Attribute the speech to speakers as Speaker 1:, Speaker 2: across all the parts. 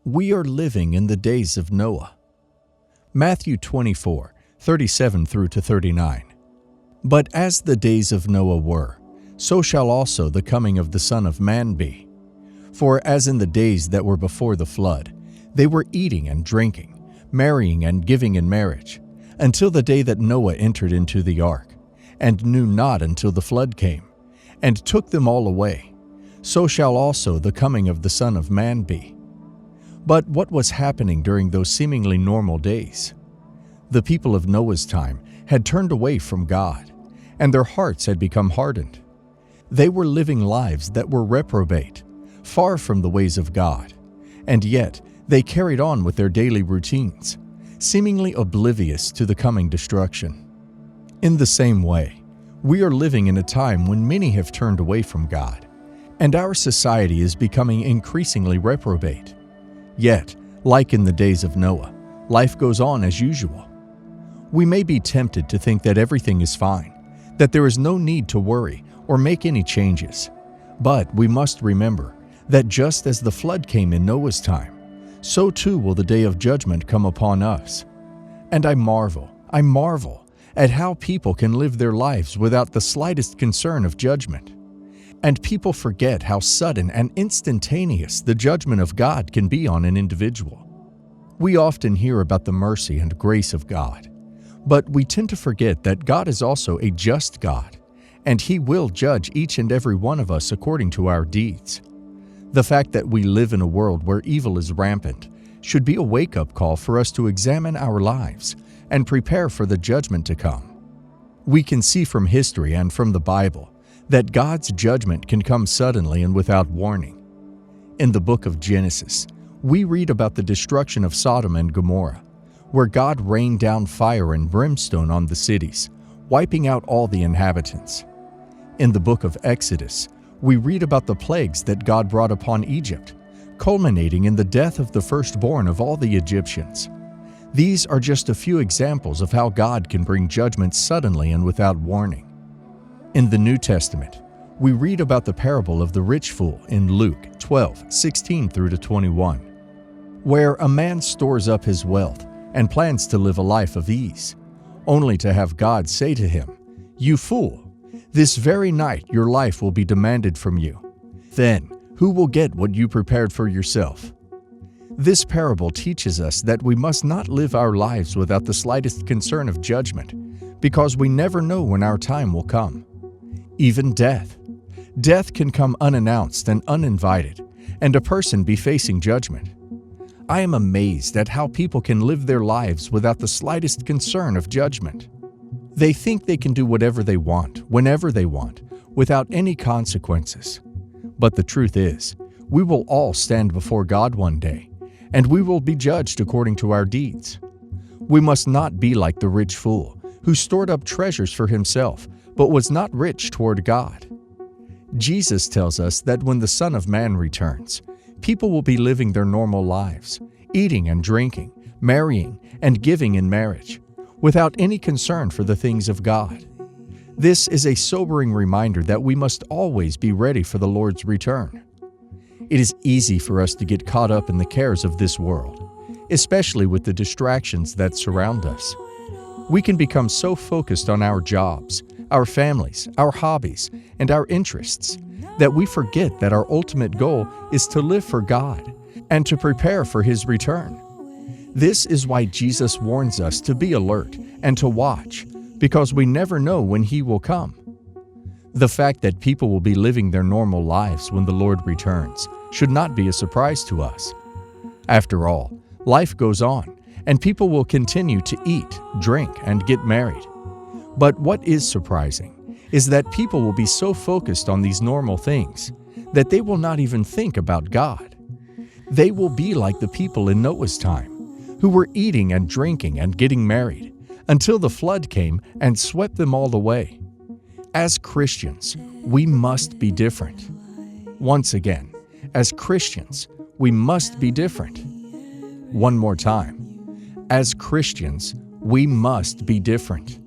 Speaker 1: We are living in the days of Noah. Matthew 24:37 through to 39. But as the days of Noah were, so shall also the coming of the Son of Man be. For as in the days that were before the flood, they were eating and drinking, marrying and giving in marriage, until the day that Noah entered into the ark, and knew not until the flood came, and took them all away, so shall also the coming of the Son of Man be. But what was happening during those seemingly normal days? The people of Noah's time had turned away from God, and their hearts had become hardened. They were living lives that were reprobate, far from the ways of God, and yet they carried on with their daily routines, seemingly oblivious to the coming destruction. In the same way, we are living in a time when many have turned away from God, and our society is becoming increasingly reprobate. Yet, like in the days of Noah, life goes on as usual. We may be tempted to think that everything is fine, that there is no need to worry or make any changes. But we must remember that just as the flood came in Noah's time, so too will the day of judgment come upon us. And I marvel at how people can live their lives without the slightest concern of judgment. And people forget how sudden and instantaneous the judgment of God can be on an individual. We often hear about the mercy and grace of God, but we tend to forget that God is also a just God, and He will judge each and every one of us according to our deeds. The fact that we live in a world where evil is rampant should be a wake-up call for us to examine our lives and prepare for the judgment to come. We can see from history and from the Bible that God's judgment can come suddenly and without warning. In the book of Genesis, we read about the destruction of Sodom and Gomorrah, where God rained down fire and brimstone on the cities, wiping out all the inhabitants. In the book of Exodus, we read about the plagues that God brought upon Egypt, culminating in the death of the firstborn of all the Egyptians. These are just a few examples of how God can bring judgment suddenly and without warning. In the New Testament, we read about the parable of the rich fool in Luke 12:16 through to 21, where a man stores up his wealth and plans to live a life of ease, only to have God say to him, "You fool, this very night your life will be demanded from you. Then who will get what you prepared for yourself?" This parable teaches us that we must not live our lives without the slightest concern of judgment, because we never know when our time will come. Even death. Death can come unannounced and uninvited, and a person be facing judgment. I am amazed at how people can live their lives without the slightest concern of judgment. They think they can do whatever they want, whenever they want, without any consequences. But the truth is, we will all stand before God one day, and we will be judged according to our deeds. We must not be like the rich fool, who stored up treasures for himself, but was not rich toward God. Jesus tells us that when the Son of Man returns, people will be living their normal lives, eating and drinking, marrying and giving in marriage, without any concern for the things of God. This is a sobering reminder that we must always be ready for the Lord's return. It is easy for us to get caught up in the cares of this world, especially with the distractions that surround us. We can become so focused on our jobs, our families, our hobbies, and our interests that we forget that our ultimate goal is to live for God and to prepare for His return. This is why Jesus warns us to be alert and to watch, because we never know when He will come. The fact that people will be living their normal lives when the Lord returns should not be a surprise to us. After all, life goes on, and people will continue to eat, drink, and get married. But what is surprising is that people will be so focused on these normal things that they will not even think about God. They will be like the people in Noah's time, who were eating and drinking and getting married, until the flood came and swept them all away. As Christians, we must be different. Once again, as Christians, we must be different. One more time. As Christians, we must be different.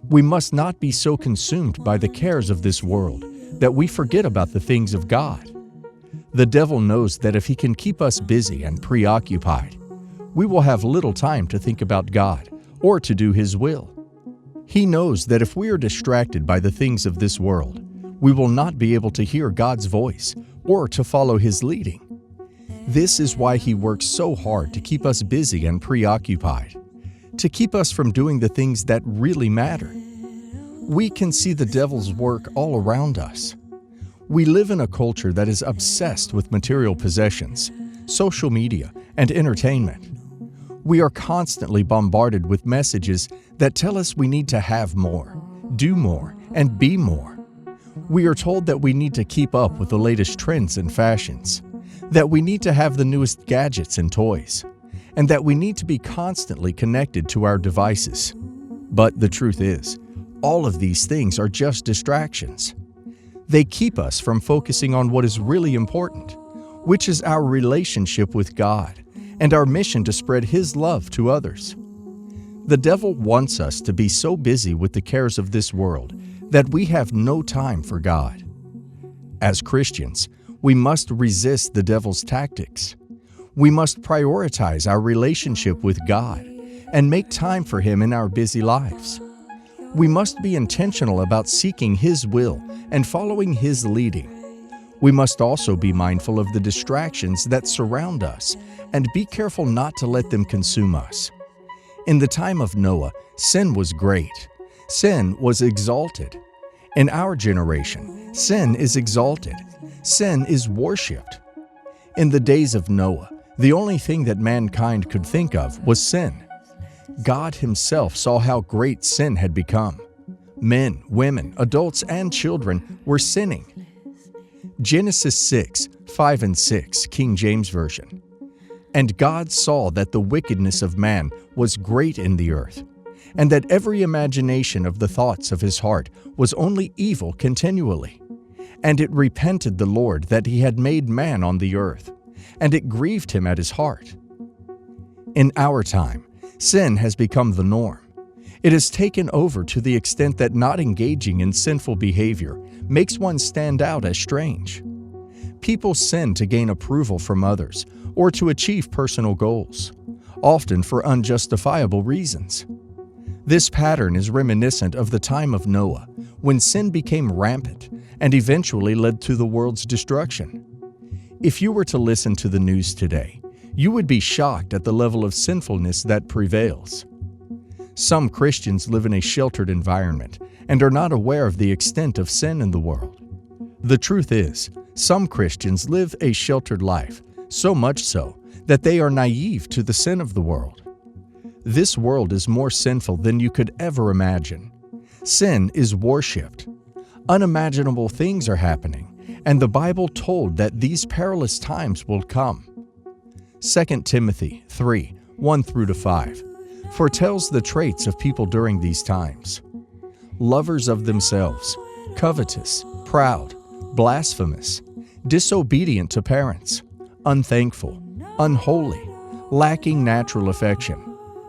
Speaker 1: We must not be so consumed by the cares of this world that we forget about the things of God. The devil knows that if he can keep us busy and preoccupied, we will have little time to think about God or to do His will. He knows that if we are distracted by the things of this world, we will not be able to hear God's voice or to follow His leading. This is why he works so hard to keep us busy and preoccupied, to keep us from doing the things that really matter. We can see the devil's work all around us. We live in a culture that is obsessed with material possessions, social media, and entertainment. We are constantly bombarded with messages that tell us we need to have more, do more, and be more. We are told that we need to keep up with the latest trends and fashions, that we need to have the newest gadgets and toys, and that we need to be constantly connected to our devices. But the truth is, all of these things are just distractions. They keep us from focusing on what is really important, which is our relationship with God and our mission to spread His love to others. The devil wants us to be so busy with the cares of this world that we have no time for God. As Christians, we must resist the devil's tactics. We must prioritize our relationship with God and make time for Him in our busy lives. We must be intentional about seeking His will and following His leading. We must also be mindful of the distractions that surround us and be careful not to let them consume us. In the time of Noah, sin was great. Sin was exalted. In our generation, sin is exalted. Sin is worshipped. In the days of Noah, the only thing that mankind could think of was sin. God Himself saw how great sin had become. Men, women, adults, and children were sinning. Genesis 6:5 and 6, King James Version. And God saw that the wickedness of man was great in the earth, and that every imagination of the thoughts of his heart was only evil continually. And it repented the Lord that He had made man on the earth, and it grieved Him at His heart. In our time, sin has become the norm. It has taken over to the extent that not engaging in sinful behavior makes one stand out as strange. People sin to gain approval from others or to achieve personal goals, often for unjustifiable reasons. This pattern is reminiscent of the time of Noah, when sin became rampant and eventually led to the world's destruction. If you were to listen to the news today, you would be shocked at the level of sinfulness that prevails. Some Christians live in a sheltered environment and are not aware of the extent of sin in the world. The truth is, some Christians live a sheltered life, so much so that they are naive to the sin of the world. This world is more sinful than you could ever imagine. Sin is worshipped. Unimaginable things are happening, and the Bible told that these perilous times will come. 2 Timothy 3:1-5 foretells the traits of people during these times. Lovers of themselves, covetous, proud, blasphemous, disobedient to parents, unthankful, unholy, lacking natural affection,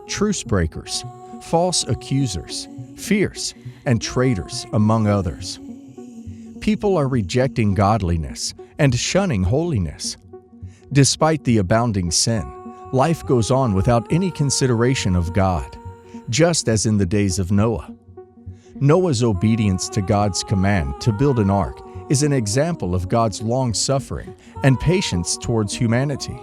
Speaker 1: truce breakers, false accusers, fierce, and traitors, among others. People are rejecting godliness and shunning holiness. Despite the abounding sin, life goes on without any consideration of God, just as in the days of Noah. Noah's obedience to God's command to build an ark is an example of God's long-suffering and patience towards humanity.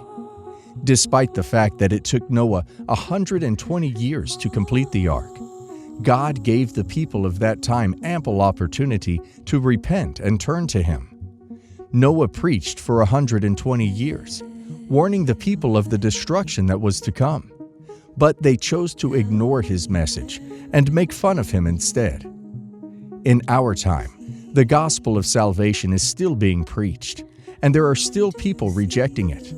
Speaker 1: Despite the fact that it took Noah 120 years to complete the ark, God gave the people of that time ample opportunity to repent and turn to Him. Noah preached for 120 years, warning the people of the destruction that was to come, but they chose to ignore his message and make fun of him instead. In our time, the gospel of salvation is still being preached, and there are still people rejecting it.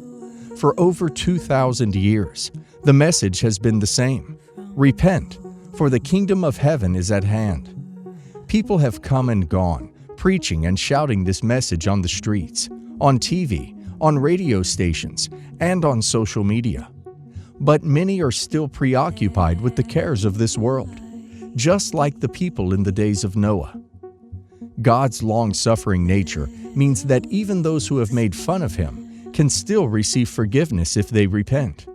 Speaker 1: For over 2,000 years, the message has been the same: repent, for the kingdom of heaven is at hand. People have come and gone, preaching and shouting this message on the streets, on TV, on radio stations, and on social media. But many are still preoccupied with the cares of this world, just like the people in the days of Noah. God's long-suffering nature means that even those who have made fun of Him can still receive forgiveness if they repent.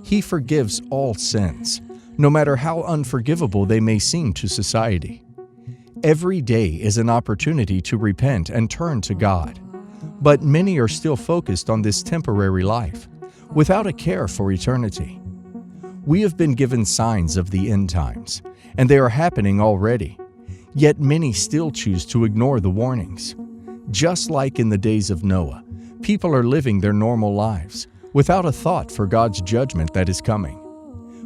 Speaker 1: He forgives all sins, no matter how unforgivable they may seem to society. Every day is an opportunity to repent and turn to God, but many are still focused on this temporary life, without a care for eternity. We have been given signs of the end times, and they are happening already, yet many still choose to ignore the warnings. Just like in the days of Noah, people are living their normal lives, without a thought for God's judgment that is coming.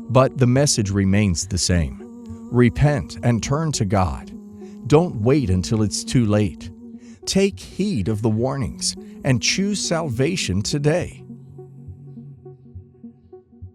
Speaker 1: But the message remains the same. Repent and turn to God. Don't wait until it's too late. Take heed of the warnings and choose salvation today.